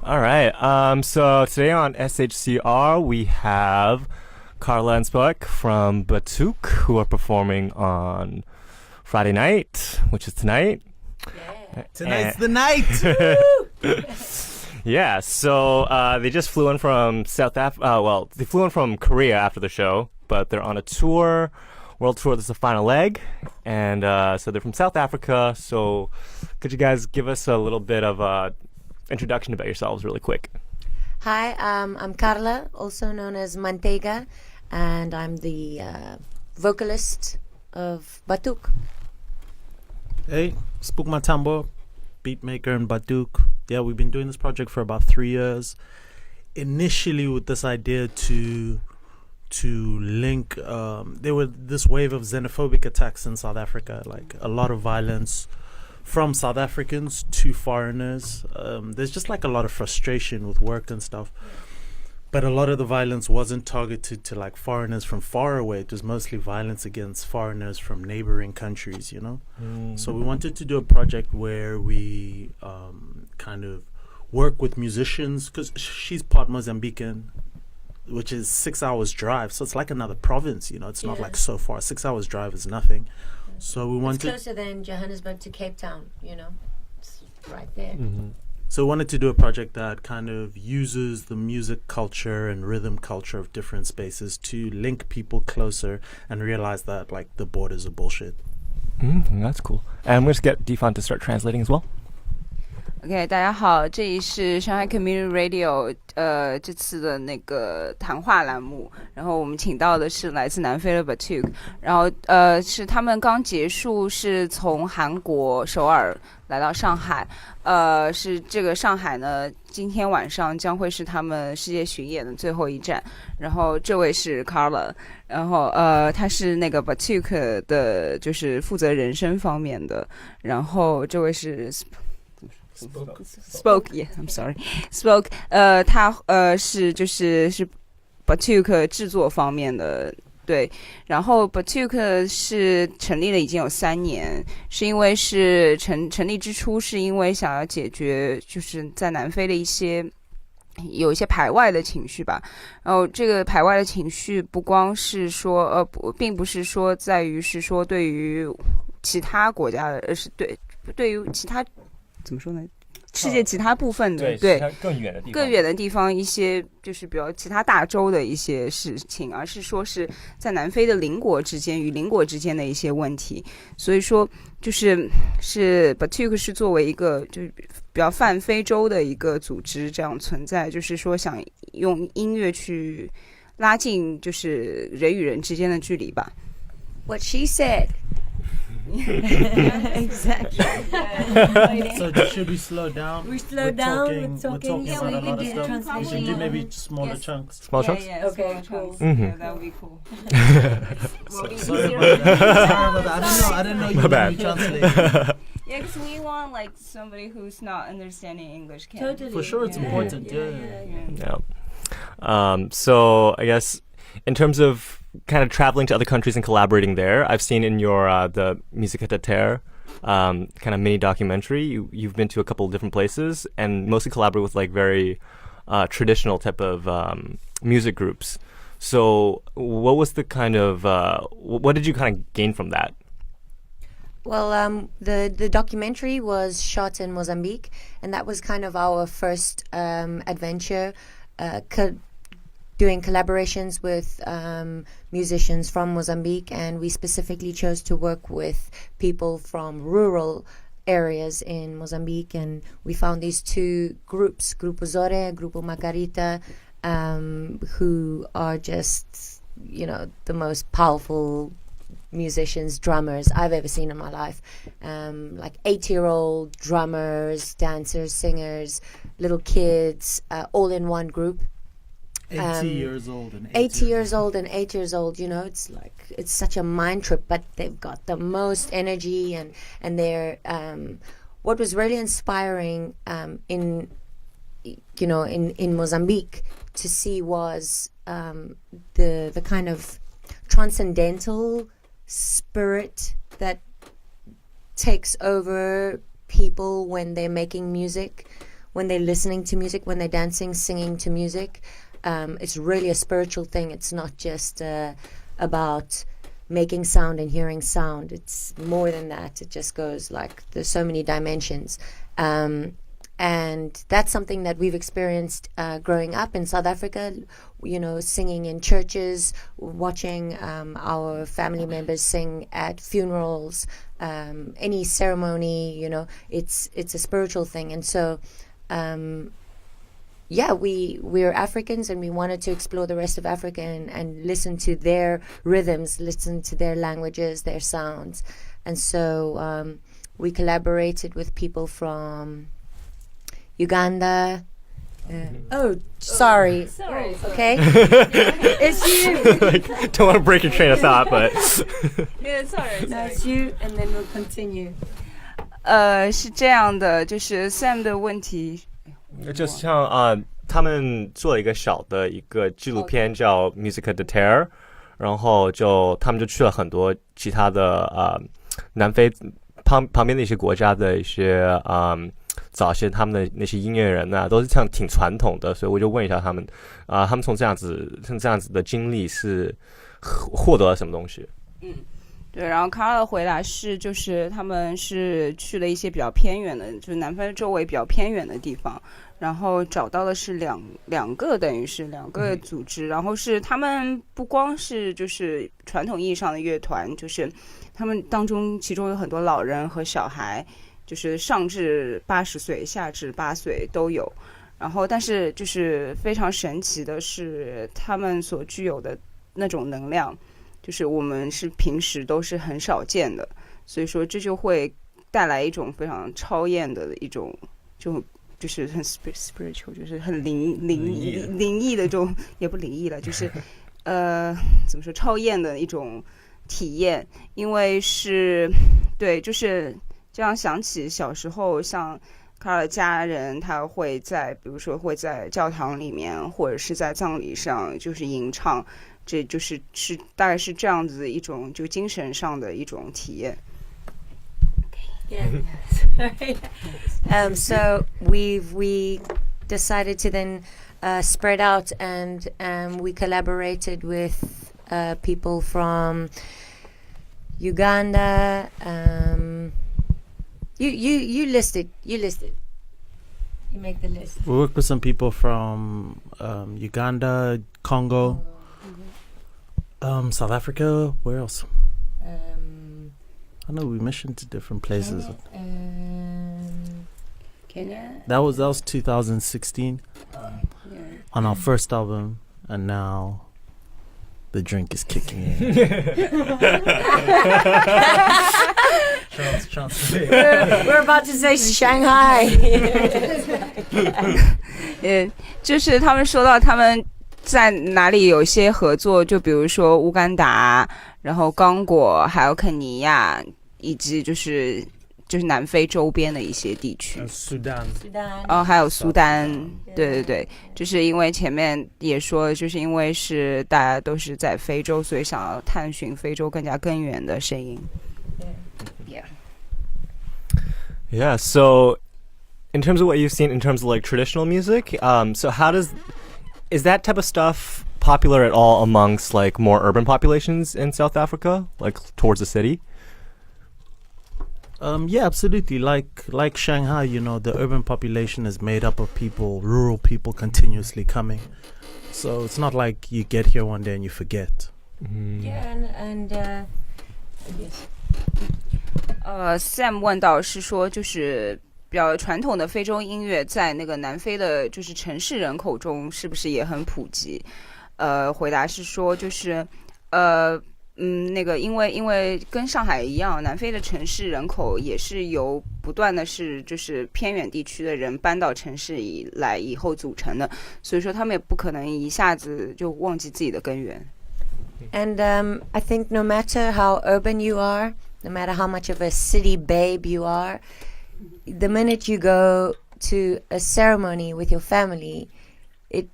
All right. So today on SHCR we have Carla and Spoek from Batuk, who are performing on Friday night, which is tonight. Yeah. Tonight's the night. Yeah. So they just flew in from South Africa. Well, they flew in from Korea after the show, but they're on a tour. World tour. This is the final leg, and so they're from South Africa. So, could you guys give us a little bit of introduction about yourselves, really quick? Hi, I'm Carla, also known as Manteiga, and I'm the vocalist of Batuk. Hey, Spoek Mathambo, beatmaker in Batuk. Yeah, we've been doing this project for about 3 years. Initially, with this idea to link, there were this wave of xenophobic attacks in South Africa, like a lot of violence from South Africans to foreigners. There's just like a lot of frustration with work and stuff, but a lot of the violence wasn't targeted to like foreigners from far away. It was mostly violence against foreigners from neighboring countries, you know. So we wanted to do a project where we kind of work with musicians, because she's part Mozambican, which is 6 hours drive, so it's like another province, you know. It's not like so far. 6 hours drive is nothing. So we wanted... It's closer than Johannesburg to Cape Town, you know. It's right there. So we wanted to do a project that kind of uses the music culture and rhythm culture of different spaces to link people closer and realize that like the borders are bullshit. That's cool. And we'll just get Defon to start translating as well. OK， 大家好，这里是上海 Community Radio 这次的那个谈话栏目，然后我们请到的是来自南非的 Batuk， 然后是他们刚结束，是从韩国首尔来到上海，是这个上海呢，今天晚上将会是他们世界巡演的最后一站，然后这位是 Carla， 然后他是那个 Batuk 的就是负责人声方面的，然后这位是Spoek, yeah, I'm sorry. Spoek, 他是 Batuk 制作方面的，对。然后 Batuk 是成立了已经有3年，是因为是成立之初是因为想要解决就是在南非的有一些排外的情绪吧。然后这个排外的情绪不光是说并不是说在于是说对于其他国家的，而是对于其他。怎么说呢？世界其他部分的对更远的地方一些就是比如其他大洲的一些事情，而是说是在南非的邻国之间与邻国之间的一些问题。所以说是 Batuk 是作为一个就是比较泛非洲的一个组织这样存在，就是说想用音乐去拉近就是人与人之间的距离吧。What she said. Exactly. So should we slow down? We slow down. We're talking yeah, about a lot of do stuff. We should do maybe smaller chunks. Small chunks? Yeah, okay, cool. Yeah, that would be cool. Sorry about that. I didn't know you were going to be translating. Yeah, because we want like somebody who's not understanding English can. Totally. For sure, it's important. Yeah. So I guess in terms of kind of traveling to other countries and collaborating there, I've seen in your the Musica de Terre kind of mini documentary, you've been to a couple of different places and mostly collaborate with like very traditional type of music groups. So what was the kind of what did you kind of gain from that? Well, the documentary was shot in Mozambique, and that was kind of our first adventure, doing collaborations with musicians from Mozambique, and we specifically chose to work with people from rural areas in Mozambique, and we found these two groups, Grupo Zore, Grupo Margarita, who are just, you know, the most powerful musicians, drummers I've ever seen in my life. Like 8-year-old drummers, dancers, singers, little kids, all in one group. 80 years old and 80 years old and 8 years old, you know, it's like, it's such a mind trip, but they've got the most energy, and they're, what was really inspiring in Mozambique to see was the kind of transcendental spirit that takes over people when they're making music, when they're listening to music, when they're dancing, singing to music. It's really a spiritual thing. It's not just about making sound and hearing sound. It's more than that. It just goes like there's so many dimensions. And that's something that we've experienced growing up in South Africa, you know, singing in churches, watching our family members sing at funerals, any ceremony, you know, it's a spiritual thing. And so, we're Africans, and we wanted to explore the rest of Africa and listen to their rhythms, listen to their languages, their sounds. And so we collaborated with people from Uganda. Sorry. Okay. It's you. Like, don't want to break your train of thought, but Yeah, sorry. No, it's you, and then we'll continue. 是这样的，就是 Sam 的问题，就像他们做了一个小的一个纪录片叫 Musica de Terre， 然后他们就去了很多其他的南非旁边的一些国家的一些早些他们的那些音乐人呢，都是这样挺传统的，所以我就问一下他们他们从这样子的经历是获得了什么东西？对，然后 Carla 的回答是，就是他们是去了一些比较偏远的，就是南非周围比较偏远的地方，然后找到的是两个，等于是两个组织，然后是他们不光是就是传统意义上的乐团，就是他们当中其中有很多老人和小孩，就是上至80岁，下至8岁都有。然后，但是就是非常神奇的是，他们所具有的那种能量。就是我们是平时都是很少见的，所以说这就会带来一种非常超验的一种，就是很 spiritual， 就是很灵异的这种，也不灵异了，就是怎么说超验的一种体验，因为是对，就是这样想起小时候像卡尔家人，他会在比如说会在教堂里面或者是在葬礼上就是吟唱。这就是大概是这样子一种就精神上的一种体验。So we decided to then spread out, and we collaborated with people from Uganda. You listed. You make the list. We worked with some people from Uganda, Congo. South Africa, where else? I know we mentioned to different places. Kenya. That was 2016 on our first album, and now the drink is kicking in. We're about to say Shanghai. 就是他们说到他们。在哪里有些合作，就比如说乌干达，然后刚果，还有肯尼亚，以及就是南非周边的一些地区。Sudan。还有苏丹，对，就是因为前面也说，就是因为是大家都是在非洲，所以想要探寻非洲更加根源的声音。Yeah. So, in terms of what you've seen in terms of like traditional music, so is that type of stuff popular at all amongst like more urban populations in South Africa, like towards the city? Yeah, absolutely. Like Shanghai, you know, the urban population is made up of rural people continuously coming. So it's not like you get here one day and you forget. Yeah, and yes. Sam 问到是说就是比较传统的非洲音乐在那个南非的就是城市人口中是不是也很普及？回答是说就是那个因为跟上海一样，南非的城市人口也是由不断的是就是偏远地区的人搬到城市以后组成的，所以说他们也不可能一下子就忘记自己的根源。And I think no matter how urban you are, no matter how much of a city babe you are, the minute you go to a ceremony with your family, it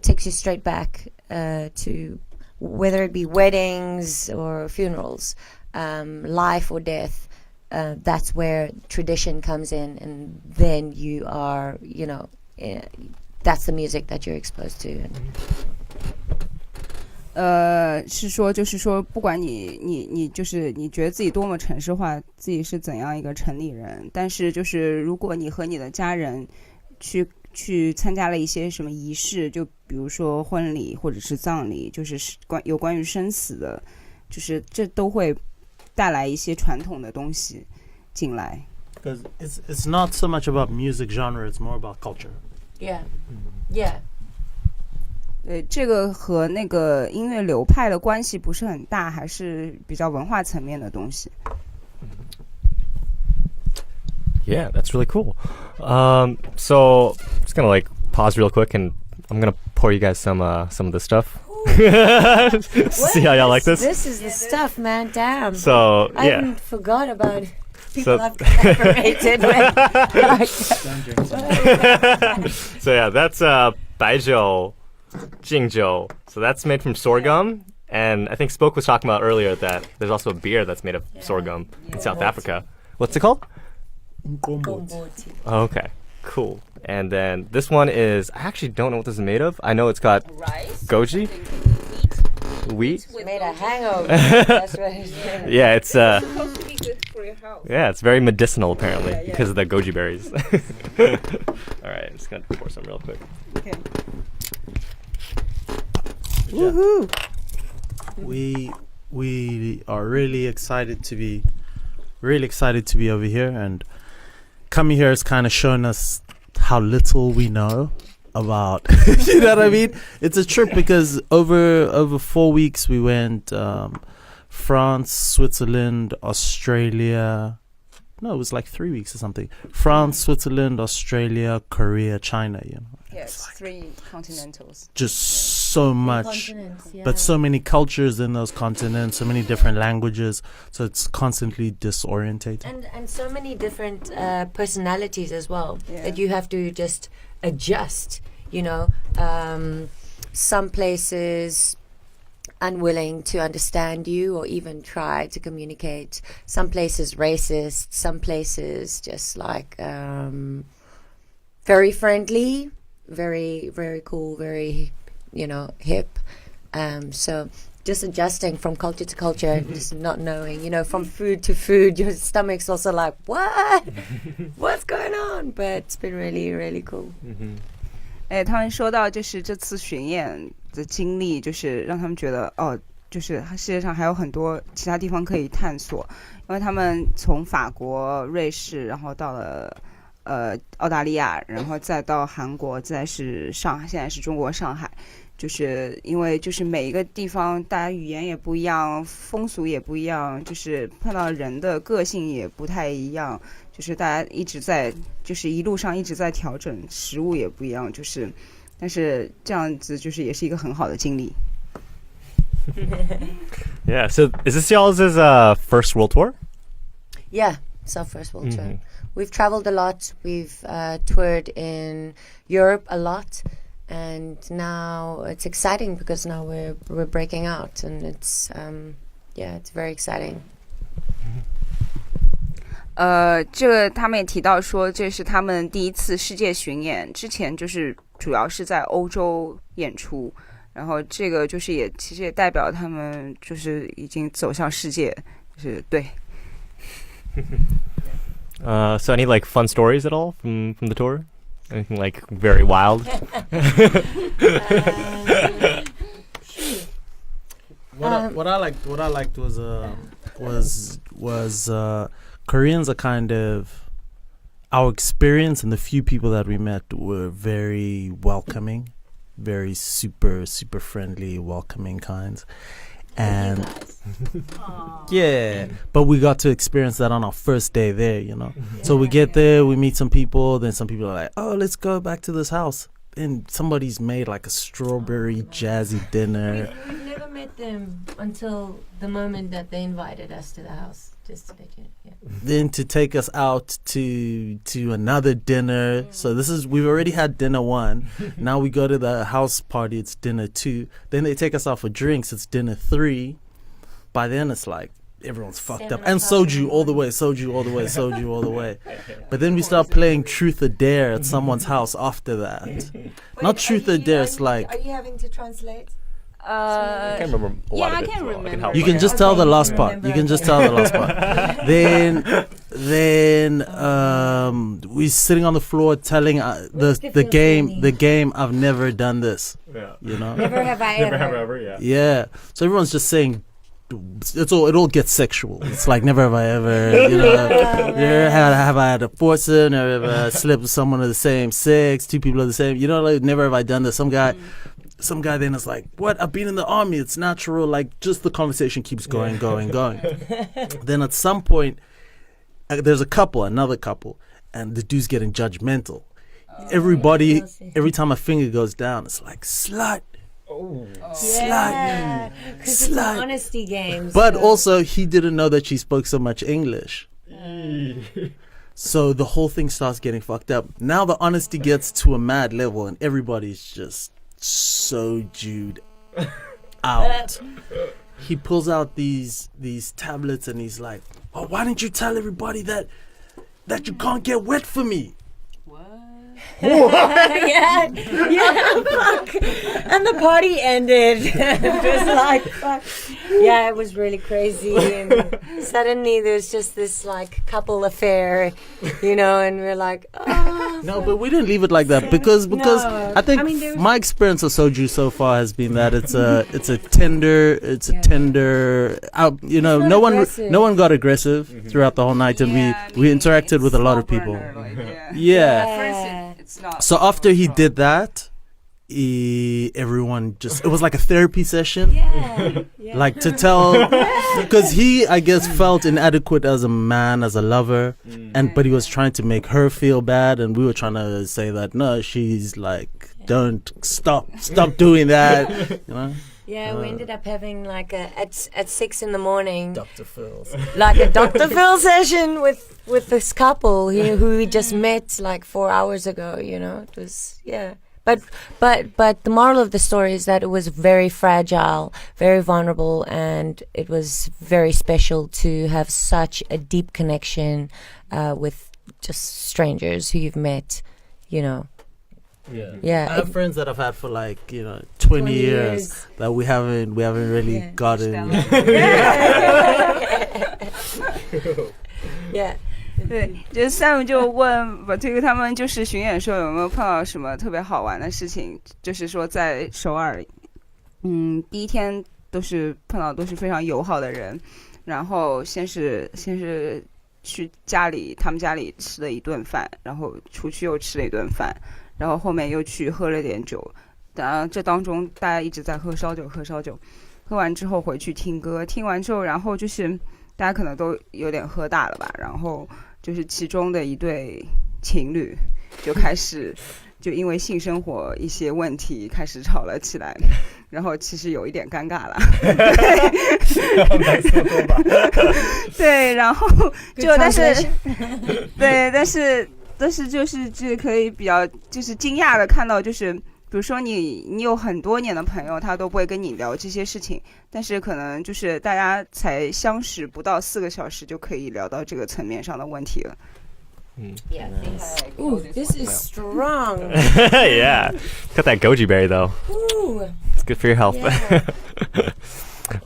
takes you straight back to whether it be weddings or funerals, life or death. that's where tradition comes in, and then you are, that's the music that you're exposed to. And 是说，就是说，不管你就是你觉得自己多么城市化，自己是怎样一个城里人，但是就是如果你和你的家人去参加了一些什么仪式，就比如说婚礼或者是葬礼，就是有关于生死的，就是这都会带来一些传统的东西进来。Because it's not so much about music genre, it's more about culture. Yeah. Yeah. 对，这个和那个音乐流派的关系不是很大，还是比较文化层面的东西。Yeah, that's really cool. So just gonna like pause real quick, and I'm gonna pour you guys some of this stuff. See how y'all like this? This is the stuff, man. Damn. So I yeah. even forgot about people I've collaborated with. So yeah, that's Baijiu, Jingjiu. So that's made from sorghum. And I think Spoek was talking about earlier that there's also a beer that's made of sorghum in South Africa. What's it called? Oh, okay, cool. And then this one is, I actually don't know what this is made of. I know it's got Rice, goji, wheat. Made a hangover. That's what it is. Yeah, it's supposed to be good for your health. yeah, it's very medicinal apparently because of the goji berries. All right, I'm just gonna pour some real quick. Okay. Woohoo! We are really excited to be over here, and coming here has kind of shown us how little we know about you know what I mean? It's a trip because over 4 weeks we went France, Switzerland, Australia. No, it was like 3 weeks or something. France, Switzerland, Australia, Korea, China, Yes, 3 continentals. Just so much, Yeah. but so many cultures in those continents, so many different languages, so it's constantly disorientating. And so many different personalities as well that you have to just adjust, some places unwilling to understand you or even try to communicate, some places racist, some places just like very friendly, very, very cool, very, hip. So just adjusting from culture to culture, just not knowing, from food to food, your stomach's also like, what? What's going on? But it's been really, really cool. 他们说到就是这次巡演的经历，就是让他们觉得就是世界上还有很多其他地方可以探索，因为他们从法国、瑞士，然后到了澳大利亚，然后再到韩国，再是上海，现在是中国上海。就是因为就是每一个地方大家语言也不一样，风俗也不一样，就是碰到人的个性也不太一样，就是大家一直在就是一路上一直在调整，食物也不一样，就是但是这样子就是也是一个很好的经历。Yeah, so is this y'all's first world tour? Yeah, it's our first world tour. We've traveled a lot. We've toured in Europe a lot. And now it's exciting because now we're breaking out, and it's it's very exciting. 这个他们也提到说，这是他们第一次世界巡演，之前就是主要是在欧洲演出，然后这个就是其实也代表他们就是已经走向世界，就是对。So any like fun stories at all from the tour? Anything like very wild? What I liked was Koreans are kind of, our experience and the few people that we met were very welcoming, very super friendly, welcoming kinds. And yeah, but we got to experience that on our first day there, So we get there, we meet some people, then some people are like, oh, let's go back to this house. And somebody's made like a strawberry jazzy dinner. We've never met them until the moment that they invited us to the house. Just to let you know. Then to take us out to another dinner. So we've already had dinner 1. Now we go to the house party, it's dinner 2. Then they take us out for drinks, it's dinner 3. By then it's like everyone's fucked up. And soju all the way, soju all the way, soju all the way. But then we start playing Truth or Dare at someone's house after that. Not Truth or Dare, it's like... Are you having to translate? I can't remember a lot of it. I can well. remember. help You can just tell the last part. You can just tell the last part. Then we're sitting on the floor telling the game. I've never done this. Yeah. You know. Never have I ever. Never have ever, yeah. Yeah. So everyone's just saying. It all gets sexual. It's like never have I ever, you know, never have I had a foursome, never have I slept with someone of the same sex, two people of the same, you know, like never have I done this. Some guy then is like, what? I've been in the army. It's natural. Like just the conversation keeps going. Then at some point, there's another couple, and the dude's getting judgmental. Everybody, every time a finger goes down, it's like slut. Yeah, because it's an honesty game. But also, he didn't know that she spoke so much English. So the whole thing starts getting fucked up. Now the honesty gets to a mad level, and everybody's just so Jude out. He pulls out these tablets, and he's like, "Oh, why didn't you tell everybody that you can't get wet for me?" yeah, fuck. And the party ended. It was like, fuck. Yeah, it was really crazy. And suddenly there's just this like couple affair, you know, and we're like, oh. No, but we didn't leave it like that because No. I think my experience of soju so far has been that it's a tender, you know, not no aggressive. one got aggressive throughout the whole night, and we interacted with a lot of people. Yeah. For instance, it's not. So after he did that, everyone just, it was like a therapy session. Yeah. Like to tell, because he, I guess, felt inadequate as a man, as a lover, but he was trying to make her feel bad, and we were trying to say that no, she's like, don't stop doing that, you know. Yeah, we ended up having like at 6 a.m. Dr. Phil's. like a Dr. Phil session with this couple who we just met like 4 hours ago, you know. It was, yeah. But the moral of the story is that it was very fragile, very vulnerable, and it was very special to have such a deep connection with just strangers who you've met, you know. Yeah. I have friends that I've had for like, you know, 20 years that we haven't really gotten. Yeah. 对，就是 Sam 就问 Batuk 他们就是巡演的时候有没有碰到什么特别好玩的事情，就是说在首尔，第一天都是碰到都是非常友好的人，然后先是去他们家里吃了一顿饭，然后出去又吃了一顿饭，然后后面又去喝了点酒，当然这当中大家一直在喝烧酒，喝完之后回去听歌，听完之后然后就是大家可能都有点喝大了吧，然后就是其中的一对情侣就开始就因为性生活一些问题开始吵了起来，然后其实有一点尴尬了。对，然后就但是就是可以比较就是惊讶的看到，就是比如说你有很多年的朋友，他都不会跟你聊这些事情，但是可能就是大家才相识不到4个小时就可以聊到这个层面上的问题了。Yeah. Ooh, this is strong. Yeah. Got that goji berry though. Ooh. It's good for your health. Yeah.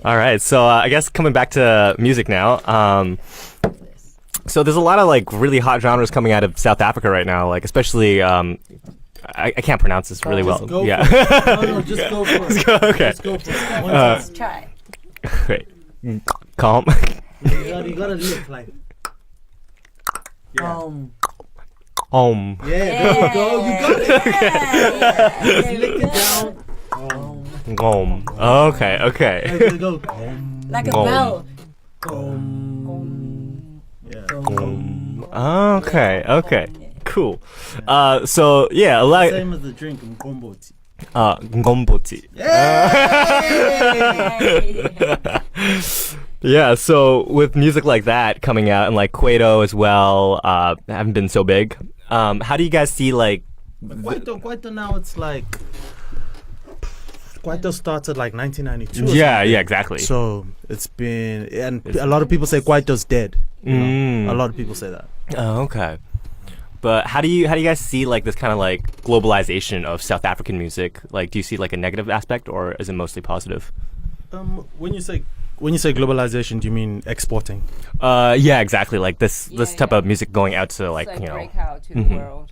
All right. So I guess coming back to music now. So there's a lot of like really hot genres coming out of South Africa right now, like especially I can't pronounce this really well. Yeah. No, just go for it. Okay. Just go for it. Let's try. Great. Calm. You gotta lick like. Yeah. Yeah. There you go. You got it. Yeah. Lick it down. Okay. There go. Like a bell. Yeah. Okay. Cool. So yeah, like Same as the drink in Gomboti. Ngomboti. Yeah, so with music like that coming out and like Kwaito as well, haven't been so big. How do you guys see like Kwaito now it's like Kwaito started like 1992. Yeah, exactly. So it's been, and a lot of people say Kwaito's dead. You know? A lot of people say that. Oh, okay. But how do you guys see like this kind of like globalization of South African music? Like, do you see like a negative aspect, or is it mostly positive? When you say globalization, do you mean exporting? Yeah, exactly. Like this type of music going out to like, It's you know, break out to the world.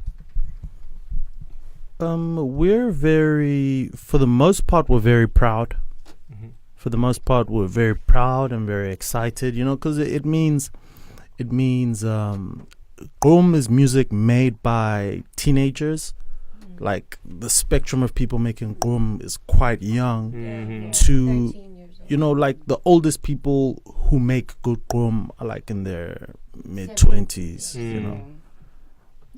We're very, for the most part, we're very proud. For the most part, we're very proud and very excited, you know, because it means Gqom is music made by teenagers. Like the spectrum of people making Gqom is quite young. To, you know, like the oldest people who make good Gqom are like in their mid-20s, you know.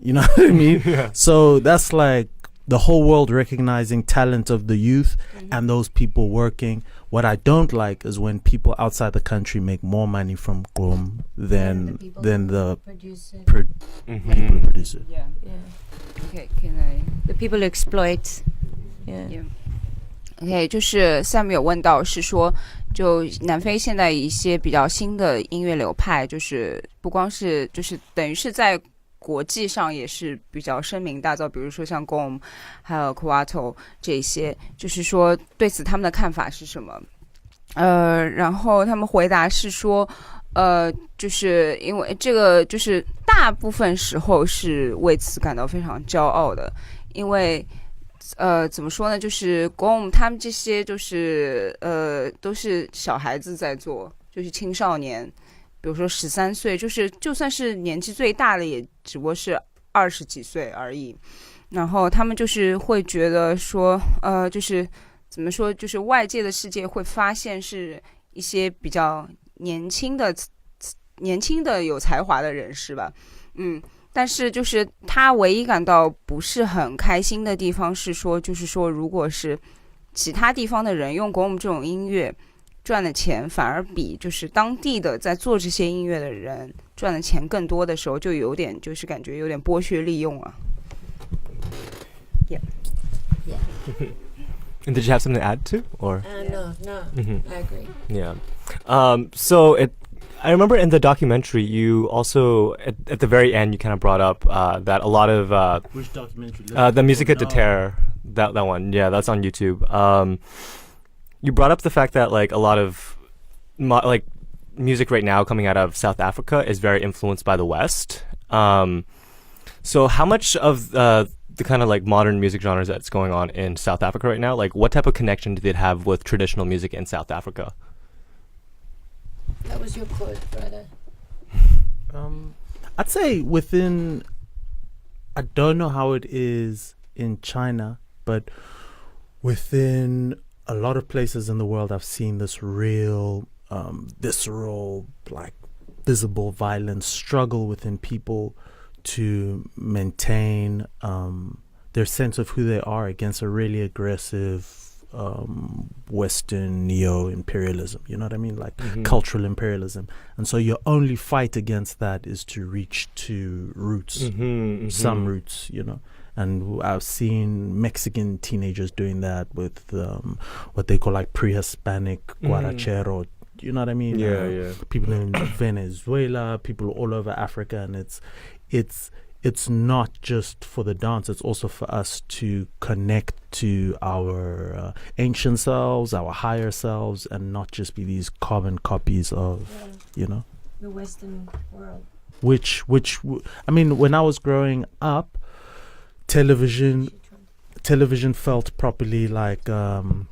You know what I mean? Yeah. So that's like the whole world recognizing talent of the youth and those people working. What I don't like is when people outside the country make more money from Gqom than the people who produce it. Yeah. Okay, can I? The people who exploit. Yeah. OK， 就是下面有问到是说，就南非现在一些比较新的音乐流派，就是不光是就是等于是在国际上也是比较声名大噪，比如说像 Gqom 还有 Kwaito 这些，就是说对此他们的看法是什么？然后他们回答是说，就是因为这个就是大部分时候是为此感到非常骄傲的，因为怎么说呢？就是 Gqom 他们这些就是都是小孩子在做，就是青少年。比如说13岁，就是就算是年纪最大的，也只不过是20几岁而已。然后他们就是会觉得说，就是怎么说，就是外界的世界会发现是一些比较年轻的有才华的人士吧，但是就是他唯一感到不是很开心的地方是说，就是说如果是其他地方的人用Gqom这种音乐赚的钱反而比就是当地的在做这些音乐的人赚的钱更多的时候，就有点就是感觉有点剥削利用了。Yeah. And did you have something to add to, or? No, I agree. Yeah. So I remember in the documentary, you also at the very end, you kind of brought up that a lot of Which documentary? the Musica de Terre, that one, yeah, that's on YouTube. You brought up the fact that like a lot of like music right now coming out of South Africa is very influenced by the West. So how much of the kind of like modern music genres that's going on in South Africa right now, like what type of connection did it have with traditional music in South Africa? That was your quote, brother. I'd say within, I don't know how it is in China, but within a lot of places in the world, I've seen this real, visceral, like visible violence struggle within people to maintain their sense of who they are against a really aggressive Western neo-imperialism, you know what I mean? Like cultural imperialism. And so your only fight against that is to reach to roots, some roots, you know. And I've seen Mexican teenagers doing that with what they call like pre-Hispanic guarachero, you know what I mean? Yeah. People in Venezuela, people all over Africa, and it's not just for the dance, it's also for us to connect to our ancient selves, our higher selves, and not just be these carbon copies of, you know, The Western world. Which I mean, when I was growing up, television felt properly like 80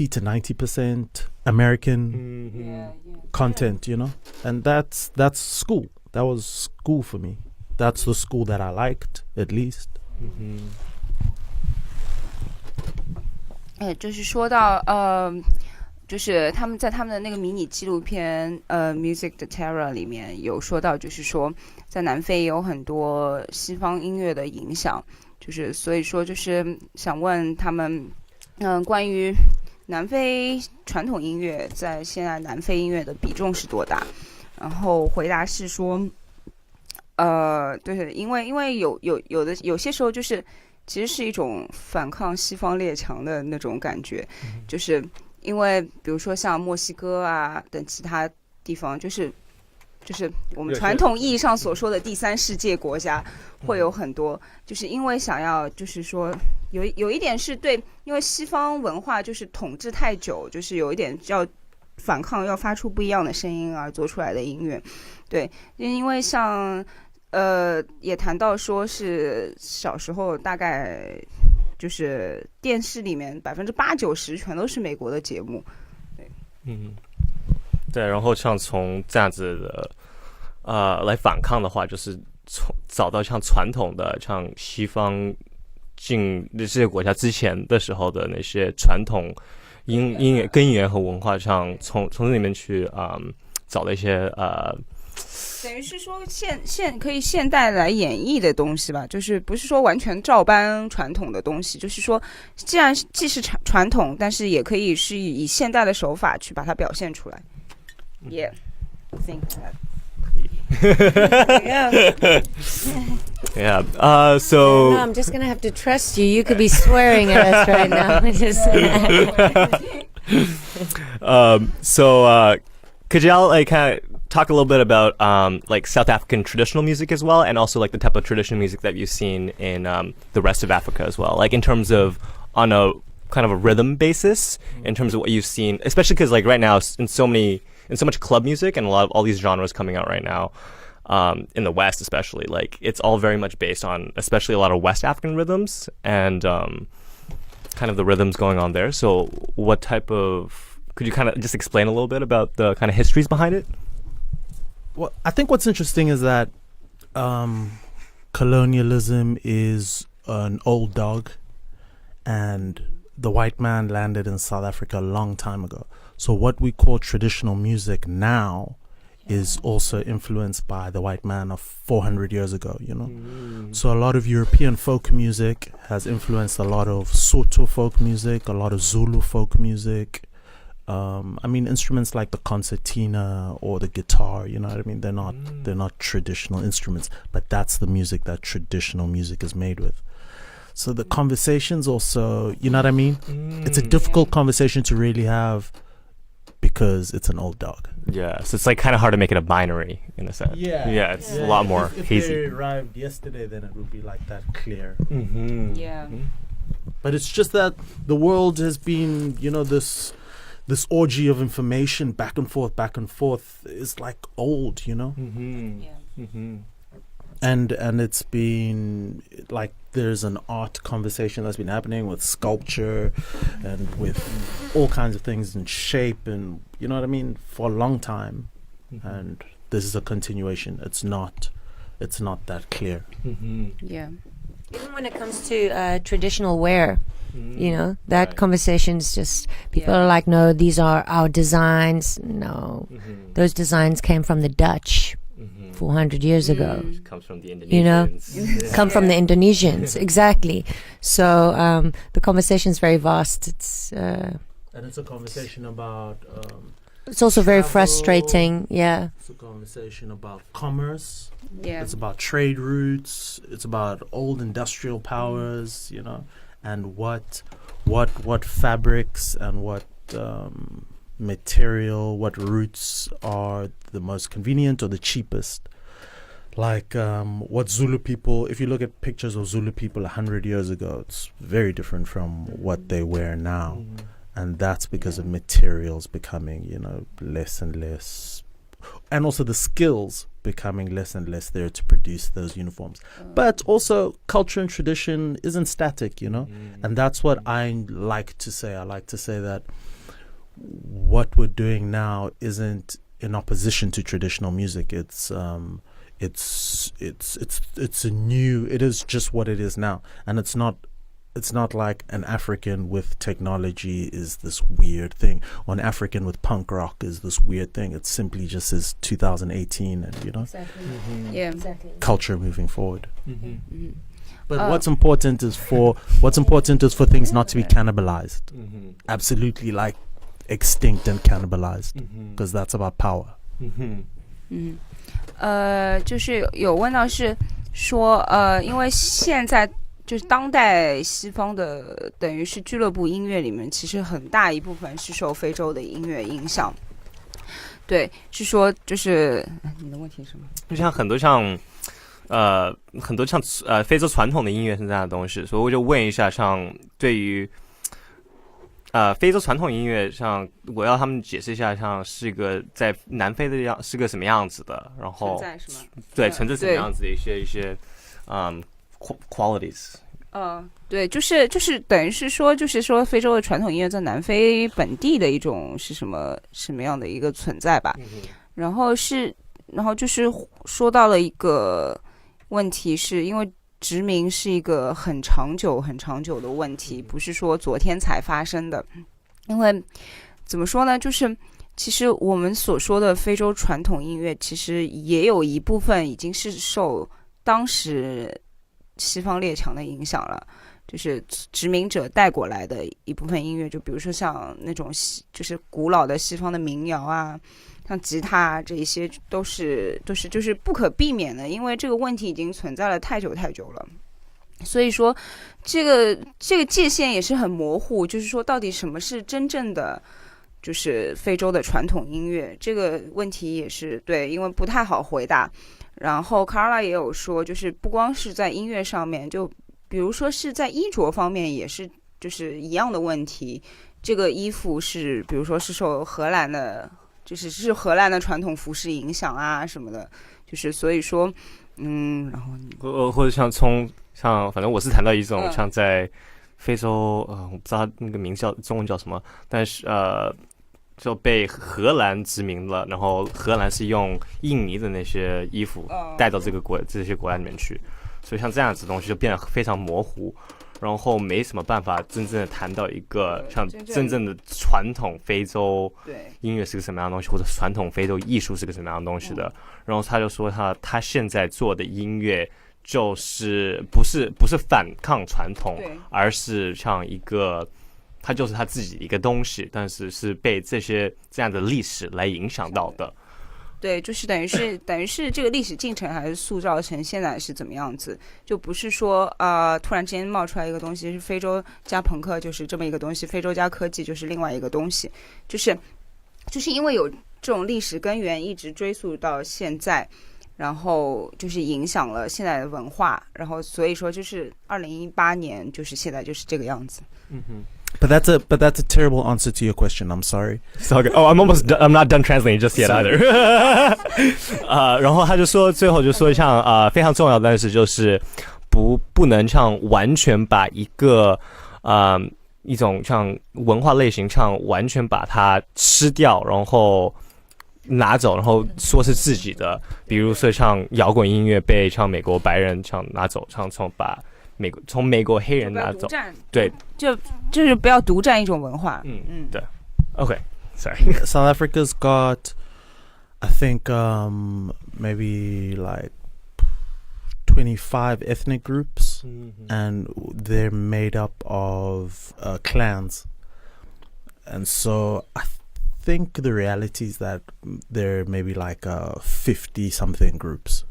to 90% American content, you know, and that's school. That was school for me. That's the school that I liked, at least. 就是说到就是他们在他们的那个迷你纪录片Music de Terre 里面有说到，就是说在南非有很多西方音乐的影响，就是所以说就是想问他们关于南非传统音乐在现在南非音乐的比重是多大，然后回答是说对，因为有些时候就是其实是一种反抗西方列强的那种感觉，就是因为比如说像墨西哥啊等其他地方，就是我们传统意义上所说的第三世界国家，会有很多，就是因为想要，就是说有一点是对，因为西方文化就是统治太久，就是有一点要反抗，要发出不一样的声音而做出来的音乐。对，因为像也谈到说是小时候大概就是电视里面80%-90%全都是美国的节目。对，对，然后从这样子的来反抗的话，就是找到像传统的像西方进这些国家之前的时候的那些传统音乐根源和文化，像从这里面去找了一些等于是说可以现代来演绎的东西吧，就是不是说完全照搬传统的东西，就是说既然既是传统，但是也可以是以现代的手法去把它表现出来。Yeah, I think that. Yeah. So. No, I'm just gonna have to trust you. You could be swearing at us right now. Could y'all like kind of talk a little bit about like South African traditional music as well, and also like the type of traditional music that you've seen in the rest of Africa as well, like in terms of on a kind of a rhythm basis, in terms of what you've seen, especially because like right now in so much club music and a lot of all these genres coming out right now, in the West especially, like it's all very much based on especially a lot of West African rhythms and kind of the rhythms going on there. So what type of, could you kind of just explain a little bit about the kind of histories behind it? Well, I think what's interesting is that colonialism is an old dog, and the white man landed in South Africa a long time ago. So what we call traditional music now is also influenced by the white man of 400 years ago, you know? So a lot of European folk music has influenced a lot of Sotho folk music, a lot of Zulu folk music. I mean, instruments like the concertina or the guitar, you know what I mean? They're not traditional instruments, but that's the music that traditional music is made with. So the conversations also, you know what I mean? It's a difficult conversation to really have because it's an old dog. Yeah, so it's like kind of hard to make it a binary in a sense. Yeah, it's a lot more if hazy. If they arrived yesterday, then it would be like that clear. Yeah. But it's just that the world has been, you know, this orgy of information back and forth is like old, you know? And it's been like there's an art conversation that's been happening with sculpture and with all kinds of things in shape, and you know what I mean, for a long time. And this is a continuation. It's not that clear. Yeah. Even when it comes to traditional wear, you know, that conversation's just, people are like, no, these are our designs. No, those designs came from the Dutch 400 years ago. Comes from the Indonesians. You know, come from the Indonesians, exactly. So the conversation's very vast. It's and it's a conversation about it's also very travel. Frustrating. Yeah, it's a conversation about commerce. Yeah. It's about trade routes. It's about old industrial powers, you know, and what fabrics and what material, what routes are the most convenient or the cheapest. Like what Zulu people, if you look at pictures of Zulu people 100 years ago, it's very different from what they wear now. And that's because of materials becoming, you know, less and less, and also the skills becoming less and less there to produce those uniforms. But also culture and tradition isn't static, you know, and that's what I like to say. I like to say that what we're doing now isn't in opposition to traditional music. It's a new, it is just what it is now. And it's not like an African with technology is this weird thing, or an African with punk rock is this weird thing. It simply just is 2018, and you know, exactly. Yeah. Exactly. Culture moving forward. But what's important is for things not to be cannibalized. Absolutely, like extinct and cannibalized, because that's about power. 就是有问到是说因为现在就是当代西方的等于是俱乐部音乐里面，其实很大一部分是受非洲的音乐影响。对，是说就是你的问题是什么？就像很多像非洲传统的音乐是这样的东西，所以我就问一下，像对于非洲传统音乐，像我要他们解释一下，像是一个在南非的是个什么样子的，然后存在是吗？对，存在什么样子的一些qualities。对，就是等于是说，就是说非洲的传统音乐在南非本地的一种是什么样的一个存在吧。然后就是说到了一个问题，是因为殖民是一个很长久的问题，不是说昨天才发生的。因为怎么说呢，就是其实我们所说的非洲传统音乐，其实也有一部分已经是受当时西方列强的影响了，就是殖民者带过来的一部分音乐，就比如说像那种就是古老的西方的民谣啊，像吉他啊，这一些都是就是不可避免的，因为这个问题已经存在了太久了。所以说这个界限也是很模糊，就是说到底什么是真正的就是非洲的传统音乐，这个问题也是对，因为不太好回答。然后 Carla 也有说，就是不光是在音乐上面，就比如说是在衣着方面也是就是一样的问题。这个衣服是比如说是受荷兰的，就是荷兰的传统服饰影响啊什么的，就是所以说然后或者像反正我是谈到一种像在非洲我不知道那个名叫中文叫什么，但是就被荷兰殖民了，然后荷兰是用印尼的那些衣服带到这些国家里面去，所以像这样子的东西就变得非常模糊，然后没什么办法真正的谈到一个像真正的传统非洲音乐是个什么样的东西，或者传统非洲艺术是个什么样的东西的。然后他就说他现在做的音乐就是不是反抗传统，而是像一个它就是他自己的一个东西，但是是被这样的历史来影响到的。对，就是等于是这个历史进程还是塑造成现在是怎么样子，就不是说突然之间冒出来一个东西是非洲加朋克就是这么一个东西，非洲加科技就是另外一个东西，就是因为有这种历史根源一直追溯到现在，然后就是影响了现在的文化，然后所以说就是2018年就是现在就是这个样子。But that's a terrible answer to your question. I'm sorry. So good. Oh, I'm not done translating just yet either. 然后他就说，最后就说像非常重要的是就是不能像完全把一个一种像文化类型像完全把它吃掉，然后拿走，然后说是自己的。比如说像摇滚音乐被像美国白人像拿走，像从美国黑人拿走，对，就是不要独占一种文化。对。Okay, sorry. South Africa's got, I think, maybe like 25 ethnic groups, and they're made up of clans. And so I think the reality is that there may be like 50-something groups,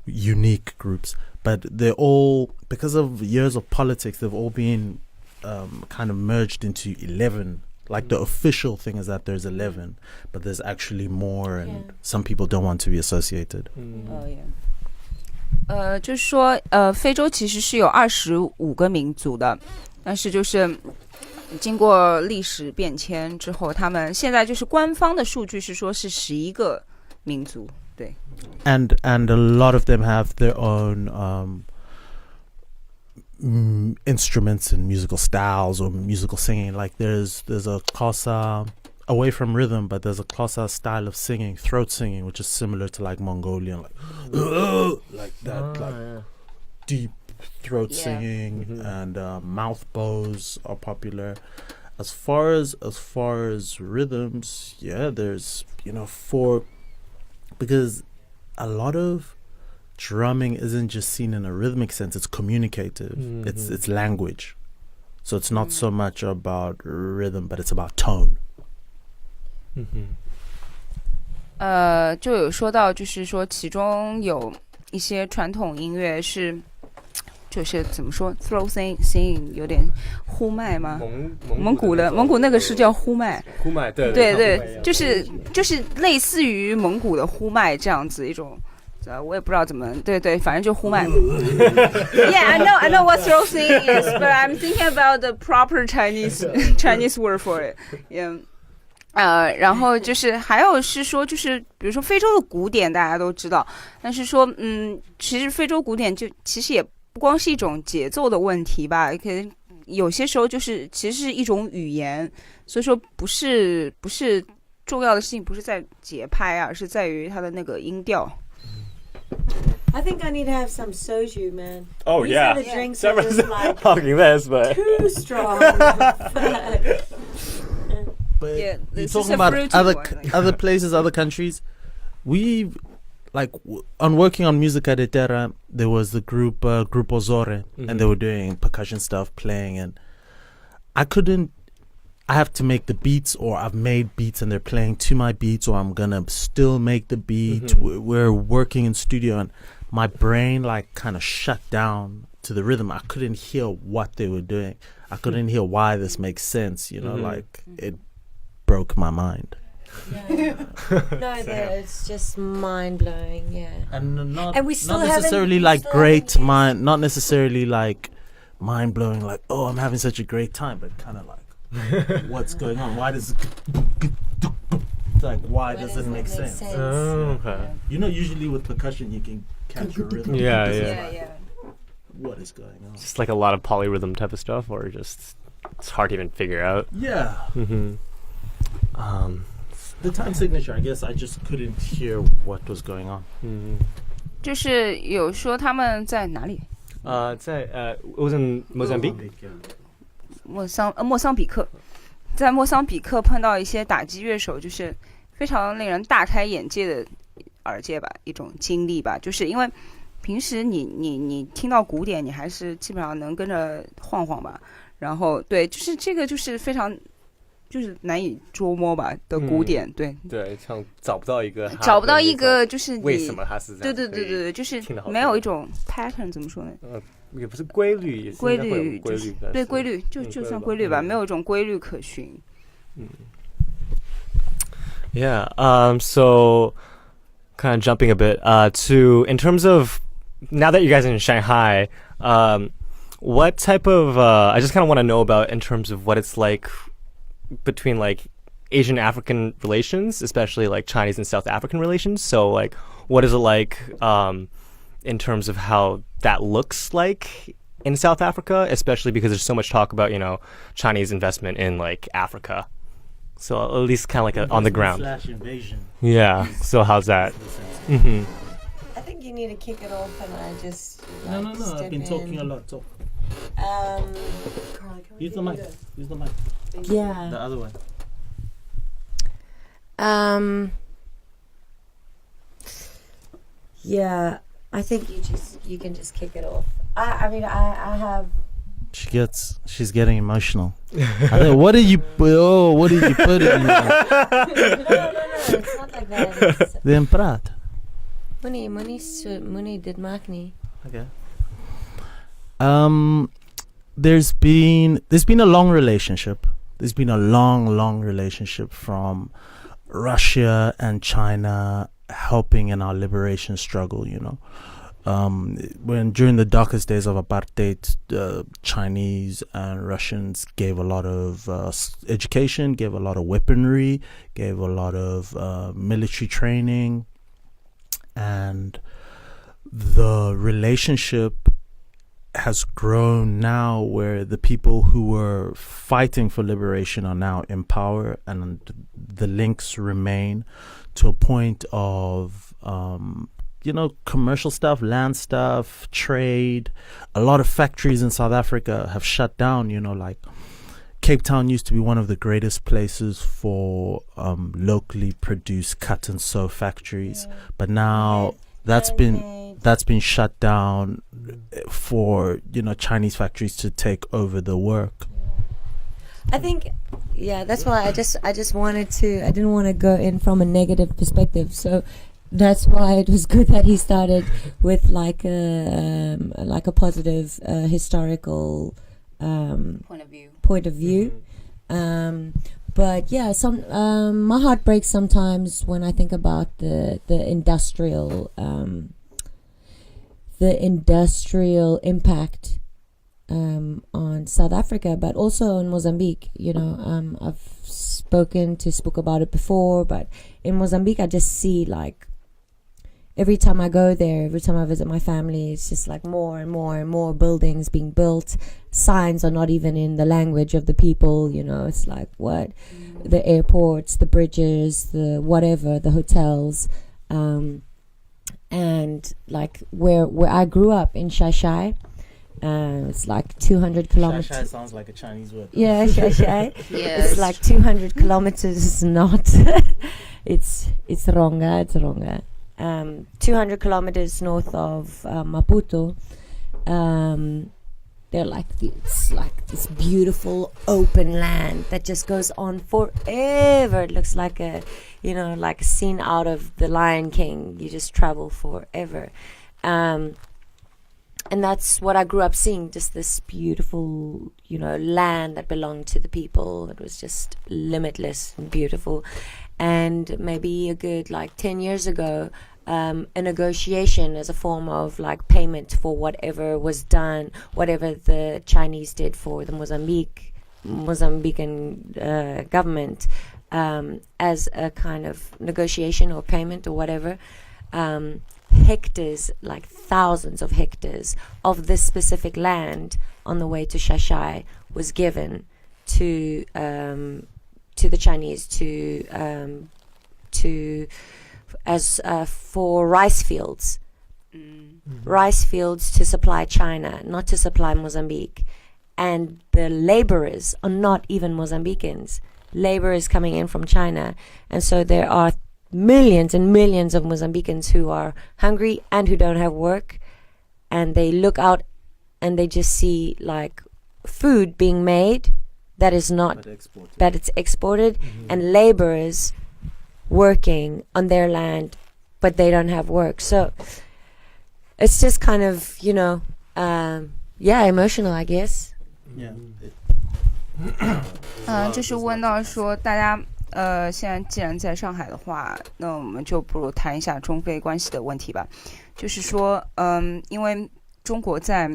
unique groups. But they're all, because of years of politics, they've all been kind of merged into 11. Like the official thing is that there's 11, but there's actually more, and some people don't want to be associated. 就是说非洲其实是有25个民族的，但是就是经过历史变迁之后，他们现在就是官方的数据是说是11个民族。对。And a lot of them have their own instruments and musical styles or musical singing. Like there's a Xhosa, away from rhythm, but there's a Xhosa style of singing, throat singing, which is similar to like Mongolian, like that, like deep throat singing, and mouth bows are popular. As far as rhythms, there's because a lot of drumming isn't just seen in a rhythmic sense, it's communicative. It's language. So it's not so much about rhythm, but it's about tone. 就有说到就是说其中有一些传统音乐是就是怎么说 throat singing 有点呼麦吗？蒙古那个是叫呼麦。呼麦对对，就是类似于蒙古的呼麦这样子一种。我也不知道怎么对，反正就呼麦。Yeah, I know what throat singing is, but I'm thinking about the proper Chinese word for it. Yeah. 然后就是还有是说，就是比如说非洲的古典大家都知道，但是说其实非洲古典就其实也不光是一种节奏的问题吧，可能有些时候就是其实是一种语言，所以说不是重要的事情不是在节拍啊，是在于它的那个音调。I think I need to have some soju, man. Oh, These yeah. are the drinks are just like Talking this, but too strong. But Yeah, you're this is talking a about fruity other one, like. other places, other countries. We've on working on Musica de Terra, there was the group Grupo Zore, and they were doing percussion stuff, playing, and I have to make the beats, or I've made beats and they're playing to my beats, or I'm gonna still make the beat. We're working in studio, and my brain kind of shut down to the rhythm. I couldn't hear what they were doing. I couldn't hear why this makes sense. It broke my mind. No, it's just mind blowing. Yeah. And And we still not haven't- necessarily we like still great haven't mind, not necessarily like mind blowing, like, oh, I'm having such a great time, but kind of like, what's going on? Why does why does it make sense? Oh, okay. Usually with percussion you can catch a rhythm. Yeah. What is going on? Just like a lot of polyrhythm type of stuff, or just it's hard to even figure out. Yeah. Mm-hmm. The time signature, I guess I just couldn't hear what was going on. 就是有说他们在哪里？ it was in Mozambique. 莫桑比克，在莫桑比克碰到一些打击乐手，就是非常令人大开眼界的耳界吧，一种经历吧。就是因为平时你听到古典，你还是基本上能跟着晃晃吧。然后对，就是这个就是非常就是难以捉摸吧的古典，对，像找不到一个就是你为什么它是这样，对，就是没有一种 pattern 怎么说呢？也不是规律，对规律就算规律吧，没有一种规律可循。Yeah. So kind of jumping a bit to in terms of now that you guys are in Shanghai, what type of I just kind of want to know about in terms of what it's like between like Asian African relations, especially like Chinese and South African relations. So like what is it like in terms of how that looks like in South Africa, especially because there's so much talk about, Chinese investment in like Africa. So at least kind of like on the ground. Invasion. Yeah. So how's that? I think you need to kick it off and I just No. I've been talking a lot. Talk. Carla, Use the mic. Yeah. The other one. Yeah, I think you can just kick it off. I mean I have. She's getting emotional. What did you put in there? No, it's not like that. Then praat. Muni did Makni. Okay. There's been a long relationship. There's been a long relationship from Russia and China helping in our liberation struggle, when during the darkest days of apartheid, Chinese and Russians gave a lot of education, gave a lot of weaponry, gave a lot of military training, and the relationship has grown now where the people who were fighting for liberation are now in power, and the links remain to a point of commercial stuff, land stuff, trade. A lot of factories in South Africa have shut down, like Cape Town used to be one of the greatest places for locally produced cut and sew factories, but now that's been shut down for Chinese factories to take over the work. I think, yeah, that's why I just wanted to. I didn't want to go in from a negative perspective. So, that's why it was good that he started with like a positive historical point of view. But yeah, my heart breaks sometimes when I think about the industrial impact on South Africa, but also in Mozambique. You know, I've spoken to Spoek about it before, but in Mozambique, I just see like every time I go there, every time I visit my family, it's just like more and more and more buildings being built. Signs are not even in the language of the people, you know, it's like what? The airports, the bridges, the whatever, the hotels. And like where I grew up in SHCR, it's like 200 kilometers. SHCR sounds like a Chinese word. Yeah, SHCR. Yes. It's like 200 kilometers not. it's wrong. 200 kilometers north of Maputo. They're it's like this beautiful open land that just goes on forever. It looks like a scene out of The Lion King. You just travel forever. And that's what I grew up seeing, just this beautiful, land that belonged to the people. It was just limitless and beautiful. And maybe a good 10 years ago, a negotiation as a form of payment for whatever was done, whatever the Chinese did for the Mozambican government, as a kind of negotiation or payment or whatever. Hectares, thousands of hectares of this specific land on the way to SHCR was given to the Chinese for rice fields. Rice fields to supply China, not to supply Mozambique. And the laborers are not even Mozambicans. Laborers coming in from China. And so there are millions and millions of Mozambicans who are hungry and who don't have work. And they look out and they just see food being made that is not, that it's exported, and laborers working on their land, but they don't have work. So it's just kind of, emotional, I guess. Yeah. 就是问到说大家现在既然在上海的话，那我们就不如谈一下中非关系的问题吧。就是说因为中国在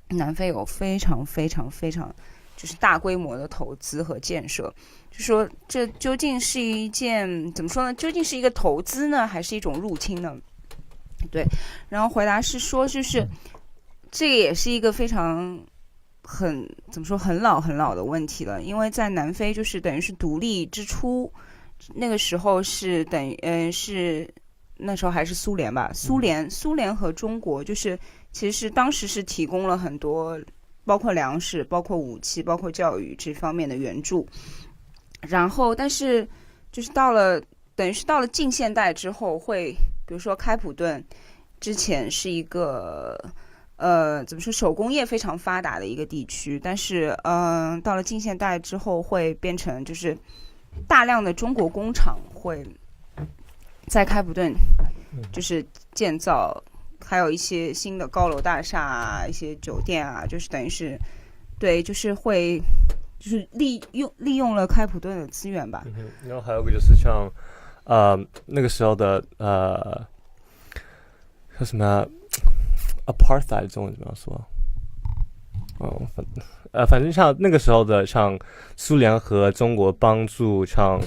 南非有非常非常非常就是大规模的投资和建设，就说这究竟是一件怎么说呢？究竟是一个投资呢，还是一种入侵呢？对，然后回答是说，就是这个也是一个非常怎么说很老的问题了，因为在南非就是等于是独立之初，那个时候是是那时候还是苏联吧，苏联和中国就是其实当时是提供了很多。包括粮食，包括武器，包括教育这方面的援助，然后但是就是等于是到了近现代之后，会比如说开普敦之前是一个怎么说手工业非常发达的一个地区，但是到了近现代之后会变成就是大量的中国工厂会在开普敦就是建造。还有一些新的高楼大厦啊，一些酒店啊，就是等于是，对，就是会，就是利用了开普敦的资源吧。然后还有个就是像，那个时候的叫什么 apartheid 中文怎么样说？反正像那个时候的，像苏联和中国帮助像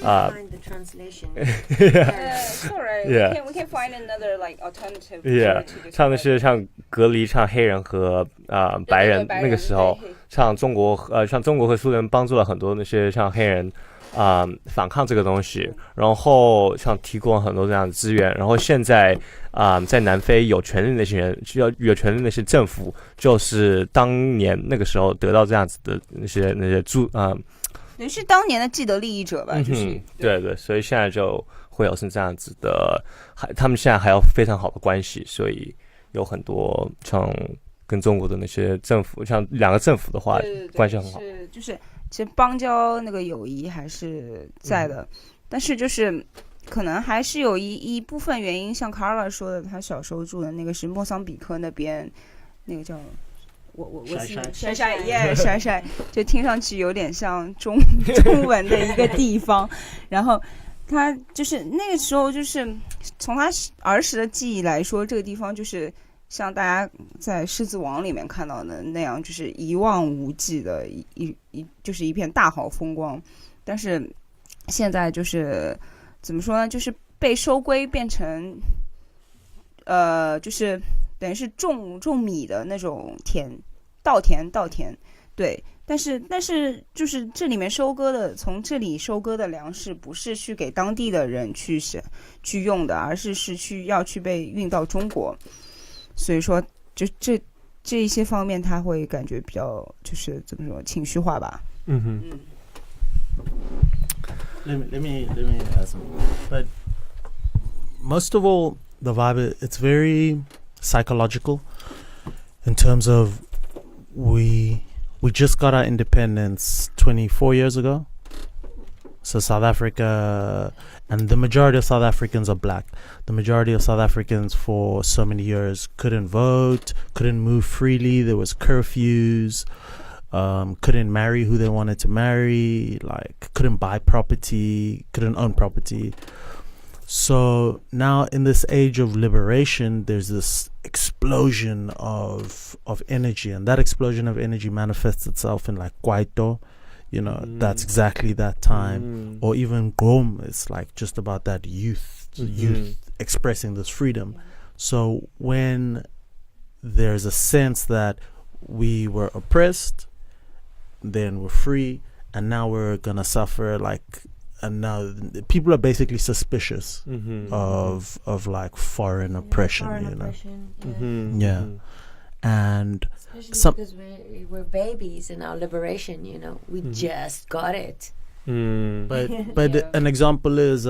translation. Sorry, Yeah. we can find another alternative. Yeah, 像那些像隔离像黑人和白人，那个时候像中国和苏联帮助了很多那些像黑人反抗这个东西，然后像提供了很多这样的资源，然后现在在南非有权利那些人，有权利那些政府，就是当年那个时候得到这样子的那些也是当年的既得利益者吧，就是、对，所以现在就会有是这样子的，他们现在还有非常好的关系，所以有很多像跟中国的那些政府，像两个政府的话，对关系很好。就是其实邦交那个友谊还是在的，但是就是可能还是有一部分原因，像 Carla 说的，他小时候住的那个是莫桑比克那边，那个叫我晒，就听上去有点像中文的一个地方。然后他就是那个时候，就是从他儿时的记忆来说，这个地方就是像大家在《狮子王》里面看到的那样，就是一望无际的就是一片大好风光。但是现在就是怎么说呢？就是被收归变成就是等于是种米的那种稻田，对。但是就是这里面从这里收割的粮食不是去给当地的人去用的，而是要去被运到中国。所以说就这一些方面他会感觉比较就是怎么说情绪化吧。Let me add something. But most of all, the vibe, it's very psychological in terms of we just got our independence 24 years ago. So South Africa, and the majority of South Africans are black. The majority of South Africans for so many years couldn't vote, couldn't move freely. There was curfews. Couldn't marry who they wanted to marry, like couldn't buy property, couldn't own property. So now in this age of liberation, there's this explosion of energy, and that explosion of energy manifests itself in like Kwaito, that's exactly that time. Or even Gqom, it's like just about that youth expressing this freedom. So when there's a sense that we were oppressed, then we're free, and now we're gonna suffer, and now people are basically suspicious of like foreign oppression, Yeah. And especially because we're babies in our liberation, we just got it. But an example is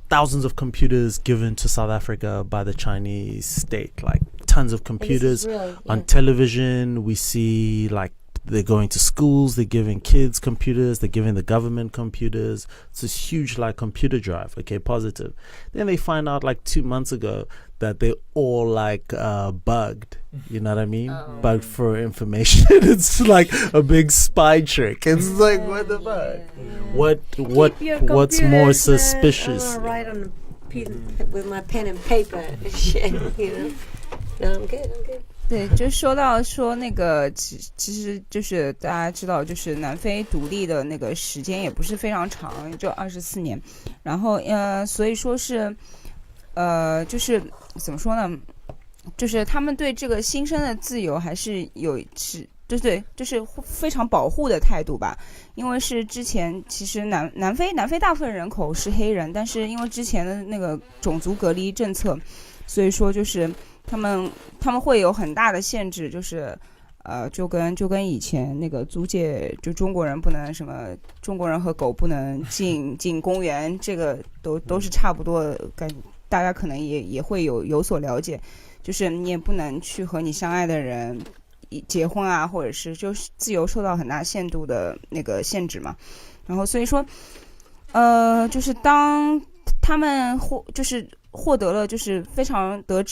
thousands of computers given to South Africa by the Chinese state, like tons of computers on television. We see like they're going to schools, they're giving kids computers, they're giving the government computers. It's this huge like computer drive, okay, positive. Then they find out like 2 months ago that they all like bugged, you know what I mean? Bugged for information. It's like a big spy trick. It's like what the fuck? What's more suspicious? Write on a piece with my pen and paper and shit, No, I'm good. 对，就说那个其实就是大家知道，就是南非独立的那个时间也不是非常长，也就24年。然后所以说是就是怎么说呢？就是他们对这个新生的自由还是对，就是非常保护的态度吧。因为是之前其实南非大部分人口是黑人，但是因为之前的那个种族隔离政策，所以说就是他们会有很大的限制，就是就跟以前那个租界，就中国人不能什么，中国人和狗不能进公园，这个都是差不多的，大家可能也会有所了解，就是你也不能去和你相爱的人结婚啊，或者是就是自由受到很大限度的那个限制嘛。然后所以说就是当他们获得了就是非常得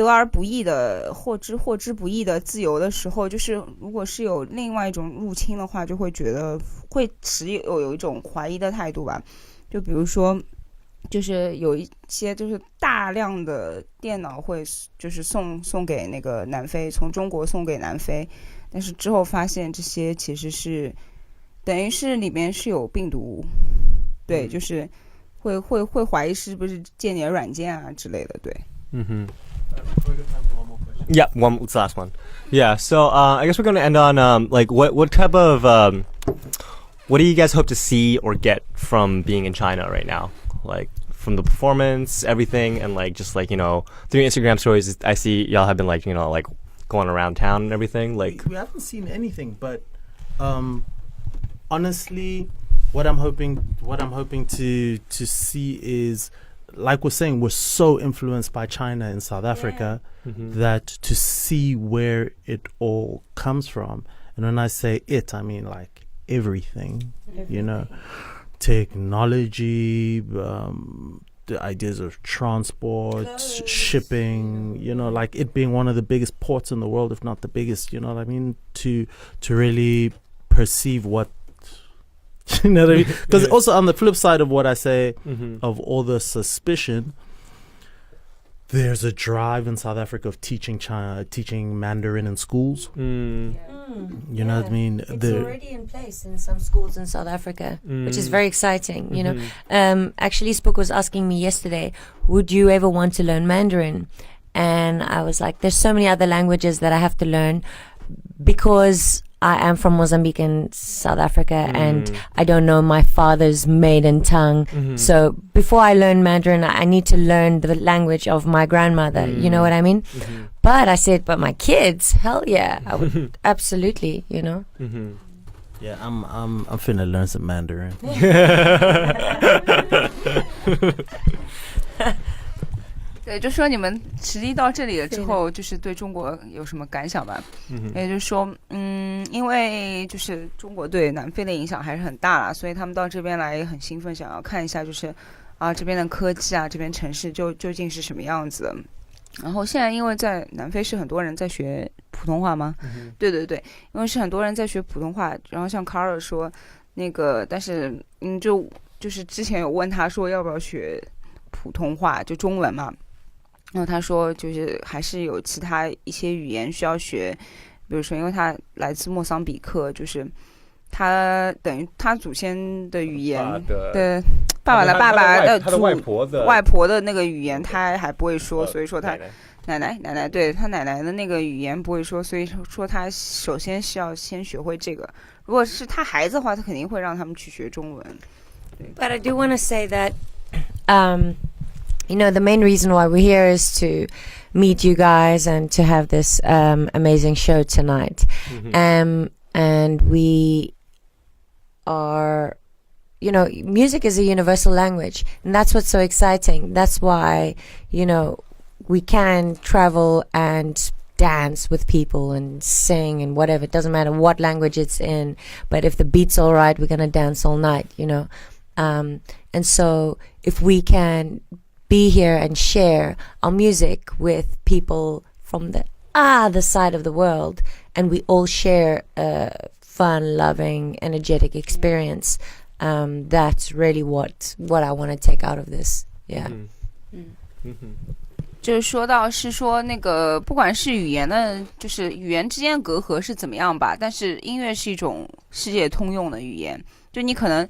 而不易的获之不易的自由的时候，就是如果是有另外一种入侵的话，就会觉得会持有一种怀疑的态度吧。就比如说就是有一些就是大量的电脑会就是送给那个南非，从中国送给南非，但是之后发现这些其实是等于是里面是有病毒，对，就是会怀疑是不是间谍软件啊之类的，对。Yeah, it's the last one. Yeah, so I guess we're going to end on like what type of what do you guys hope to see or get from being in China right now? Like from the performance, everything, and like just like through your Instagram stories, I see y'all have been like like going around town and everything. Like we haven't seen anything, but honestly, what I'm hoping to see is, like we're saying, we're so influenced by China and South Africa that to see where it all comes from, and when I say it, I mean like everything. technology, the ideas of transport, shipping, you know, like it being one of the biggest ports in the world, if not the biggest, you know what I mean, to really perceive what, you know what I mean? Because also on the flip side of what I say, of all the suspicion, there's a drive in South Africa of teaching Mandarin in schools. You know what I mean? It's already in place in some schools in South Africa, which is very exciting, you know. Actually, Spoek was asking me yesterday, would you ever want to learn Mandarin? And I was like, there's so many other languages that I have to learn because I am from Mozambique and South Africa, and I don't know my father's maiden tongue. So before I learn Mandarin, I need to learn the language of my grandmother. You know what I mean? But I said, but my kids, hell yeah, I would absolutely, you know. Yeah, I'm finna learn some Mandarin. 对，就说你们实际到这里了之后，就是对中国有什么感想吧？也就是说，因为就是中国对南非的影响还是很大啦，所以他们到这边来也很兴奋，想要看一下，就是这边的科技这边城市究竟是什么样子的。然后现在因为在南非是很多人在学普通话吗？对对对，因为是很多人在学普通话，然后像 Carla 说那个，但是就是之前有问他说要不要学普通话，就中文嘛。然后他说就是还是有其他一些语言需要学，比如说因为他来自莫桑比克，就是他等于他祖先的语言的爸爸的爸爸的他的外婆的那个语言他还不会说，所以说他奶奶对他奶奶的那个语言不会说，所以说他首先是要先学会这个。如果是他孩子的话，他肯定会让他们去学中文。But I do want to say that you know, the main reason why we're here is to meet you guys and to have this amazing show tonight. And we are, you know, music is a universal language, and that's what's so exciting. That's why, you know, we can travel and dance with people and sing and whatever. It doesn't matter what language it's in, but if the beat's all right, we're going to dance all night, you know. And so if we can be here and share our music with people from the other side of the world, and we all share a fun, loving, energetic experience, that's really what I want to take out of this. Yeah. 就是说到是说那个不管是语言的，就是语言之间的隔阂是怎么样吧，但是音乐是一种世界通用的语言，就你可能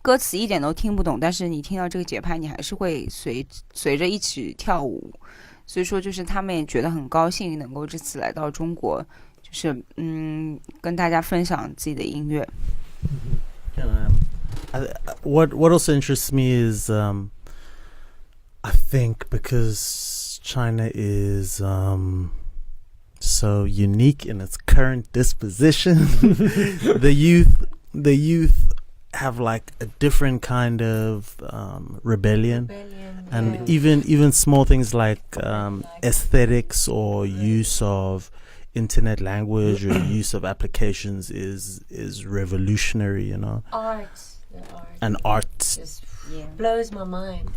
歌词一点都听不懂，但是你听到这个节拍你还是会随着一起跳舞。所以说就是他们也觉得很高兴能够这次来到中国，就是跟大家分享自己的音乐。What also interests me is I think because China is so unique in its current disposition, the youth have like a different kind of rebellion, and even small things like aesthetics or use of internet language or use of applications is revolutionary, you know. Art just blows my mind.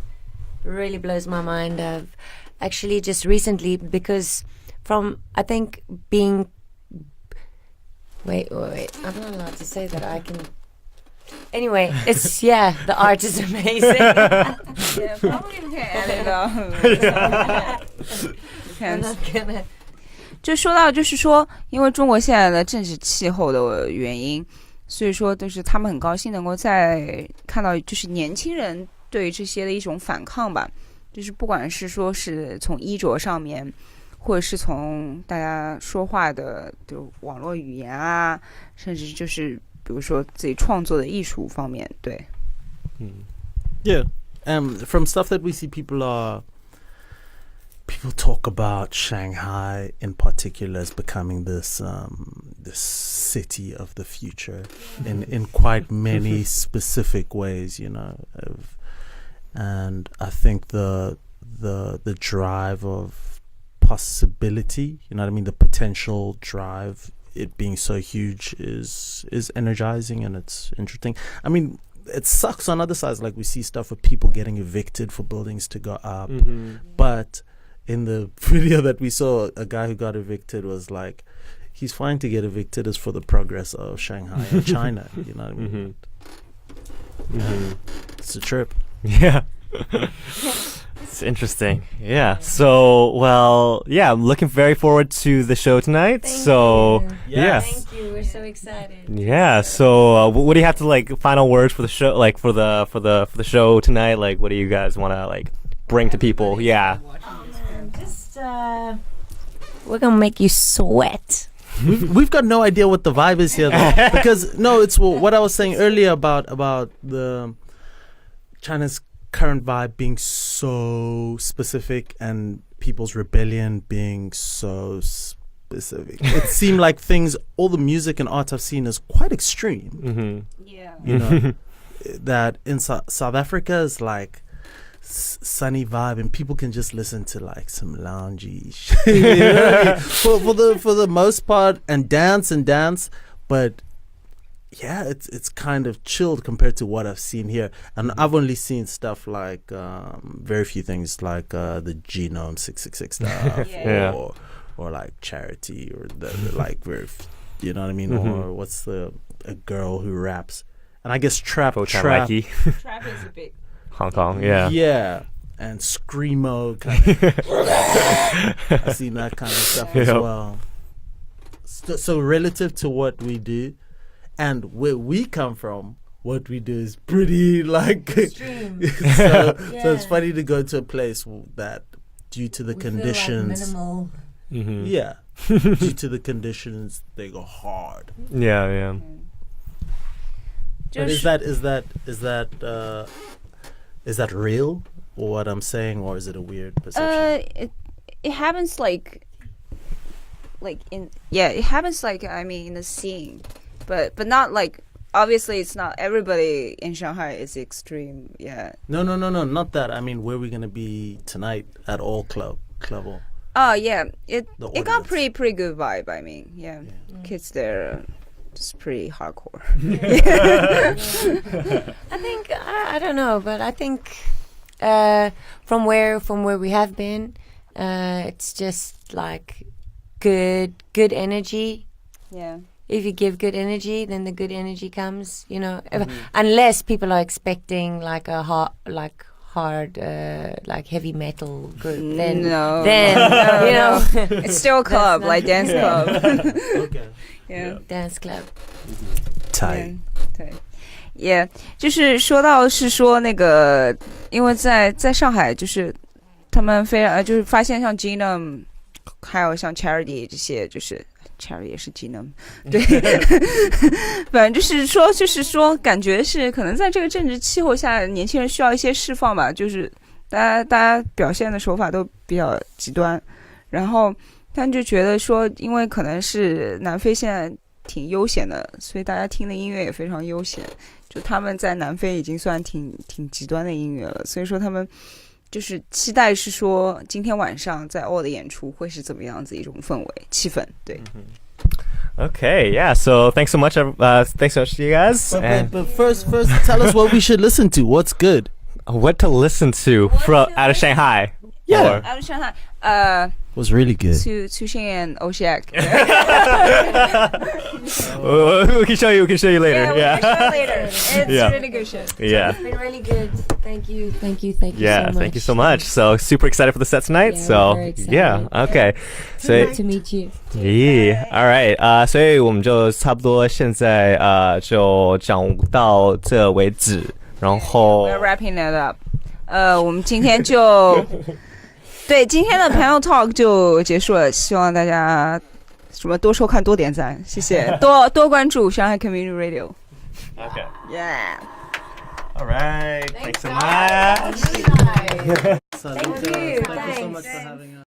Really blows my mind. I've actually just recently, because from I think being wait I'm not allowed to say that. I can. Anyway, it's the art is amazing. Yeah, probably we can edit it out. I'm not gonna. 就说到就是说，因为中国现在的政治气候的原因，所以说就是他们很高兴能够在看到就是年轻人对于这些的一种反抗吧，就是不管是说是从衣着上面，或者是从大家说话的就网络语言啊，甚至就是比如说自己创作的艺术方面，对。From stuff that we see, people talk about Shanghai in particular as becoming this city of the future in quite many specific ways, you know. And I think the drive of possibility, you know what I mean, the potential drive, it being so huge is energizing, and it's interesting. I mean, it sucks on other sides. Like we see stuff of people getting evicted for buildings to go up. But in the video that we saw, a guy who got evicted was like, he's fine to get evicted as for the progress of Shanghai and China. You know what I mean? It's a trip. Yeah. It's interesting. Yeah. So, well, yeah, I'm looking very forward to the show tonight. Thank you. Yeah. Thank you. We're so excited. Yeah. So, what do you have to like final words for the show? Like for the show tonight? Like, what do you guys want to like bring to people? Yeah. Just we're gonna make you sweat. We've got no idea what the vibe is here, though, because no, it's what I was saying earlier about the China's current vibe being so specific and people's rebellion being so specific. It seemed like all the music and art I've seen is quite extreme. Yeah. You know, that in South Africa is like sunny vibe and people can just listen to like some loungy shit, you know what I mean? for the most part, and dance, but yeah, it's kind of chilled compared to what I've seen here. And I've only seen stuff like very few things like the Gqom 666 stuff or like Charity or the like very you know what I mean, or what's a girl who raps, and I guess trap Trap is a big Hong Kong, yeah, and screamo kind of. I've seen that kind of stuff as well. So relative to what we do and where we come from, what we do is pretty like Extreme. so it's funny to go to a place that, due to the conditions, Feel like minimal. due to the conditions, they go hard. Yeah. But is that real, or what I'm saying, or is it a weird perception? It happens like it happens like I mean in the scene, but not like, obviously it's not everybody in Shanghai is extreme. Yeah. No, not that. I mean, where are we gonna be tonight at ALL Club? Oh yeah, it audience. got pretty good vibe. I mean, yeah. Kids there are just pretty hardcore. I think I don't know, but I think from where we have been, it's just like good energy. Yeah. If you give good energy, then the good energy comes. You know, unless people are expecting like a hard like heavy metal group, then you know it's still a club, like dance club. Okay. Yeah. Dance club. Tight. 对 ，Yeah， 就是说到是说那个，因为在上海，就是他们就是发现像 Gqom， 还有像 Charity 这些，就是 Charity 也是 Gqom， 对，反正就是说，感觉是可能在这个政治气候下，年轻人需要一些释放吧，就是大家表现的手法都比较极端，然后。他就觉得说，因为可能是南非现在挺悠闲的，所以大家听的音乐也非常悠闲。就他们在南非已经算挺极端的音乐了，所以说他们就是期待是说今天晚上在ALL的演出会是怎么样子一种氛围气氛。对。Okay, yeah. So thanks so much. Thanks so much to you guys. But first, tell us what we should listen to. What's good? What to listen to out of Shanghai? Yeah. Out of Shanghai. Was really good. Sushin and Oshiak. We can show you later. Yeah, we can show you later. It's really good shit. Yeah. It's been really good. Thank you Yeah, so much. thank you so much. So super excited for the set tonight. Yeah, So very excited. yeah, okay. So Good to meet you. yeah, all right. 所以我们就差不多现在就讲到这为止，然后 We're wrapping it up. 我们今天就对今天的 panel talk 就结束了，希望大家什么多收看多点赞，谢谢，多关注上海 Community Radio. Okay. Yeah. All right. Thanks so much. Thank you. Thank you so much Thanks. for having us.